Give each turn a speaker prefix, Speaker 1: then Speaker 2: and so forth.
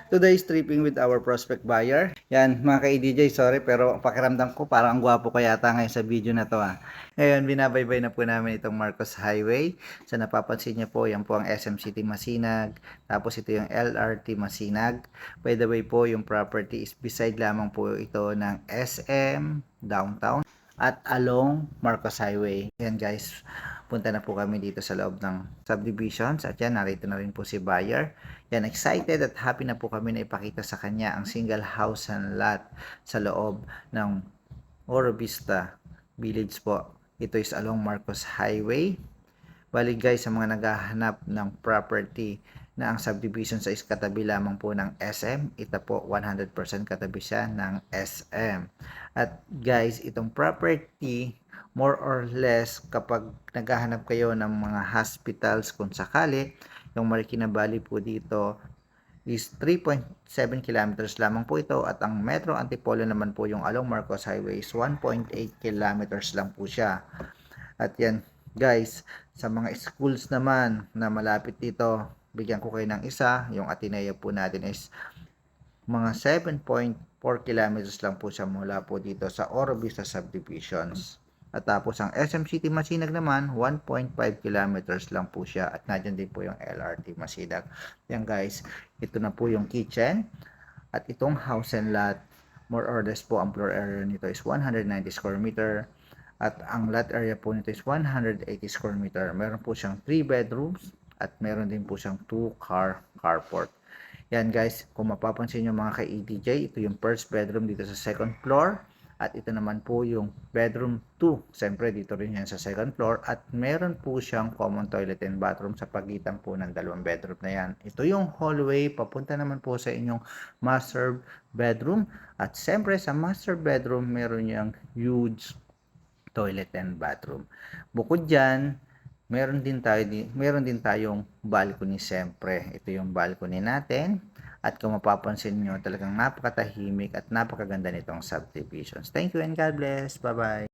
Speaker 1: Today's tripping with our prospect buyer. Yan, mga ka-EDJ, sorry pero pakiramdam ko parang ang gwapo ko yata ngayon sa video na to ah. Ngayon, binabaybay na po namin itong Marcos Highway. Sa napapansin niyo po, yan po ang SM City Masinag. Tapos ito yung LRT Masinag. By the way po, yung property is beside lamang po ito ng SM Downtown at along Marcos Highway. Yan guys, punta na po kami dito sa loob ng subdivisions at yan, narito na rin po si buyer. Yan, excited at happy na po kami na ipakita sa kanya ang single house and lot sa loob ng Oro Vista Village po. Ito is along Marcos Highway. Bali guys, sa mga naghahanap ng property na ang subdivision sa katabi lamang po ng SM, ito po 100% katabi siya ng SM. At guys, itong property, more or less, kapag naghahanap kayo ng mga hospitals kung sakali, yung Marikina Valley po dito is 3.7 kilometers lamang po ito at ang Metro Antipolo naman po yung along Marcos Highway is 1.8 kilometers lang po siya. At yan guys, sa mga schools naman na malapit dito, bigyan ko kayo ng isa. Yung Ateneo po natin is mga 7.4 kilometers lang po siya mula po dito sa Oro Vista Subdivisions. At tapos ang SM City Masinag naman, 1.5 kilometers lang po siya. At nandiyan din po yung LRT Masinag. Yan guys, ito na po yung kitchen. At itong house and lot, more or less po ang floor area nito is 190 square meter. At ang lot area po nito is 180 square meter. Meron po siyang 3 bedrooms at meron din po siyang 2-car carport. Yan guys, kung mapapansin nyo mga ka-ETJ, ito yung first bedroom dito sa second floor. At ito naman po yung bedroom 2. Siyempre dito rin yan sa second floor. At meron po siyang common toilet and bathroom sa pagitan po ng dalawang bedroom na yan. Ito yung hallway, papunta naman po sa inyong master bedroom. At siyempre sa master bedroom, meron yung huge toilet and bathroom. Bukod diyan, meron din tayong balcony siyempre. Ito yung balcony natin. At kung mapapansin nyo, talagang napakatahimik at napakaganda nitong subdivisions. Thank you and God bless. Bye-bye.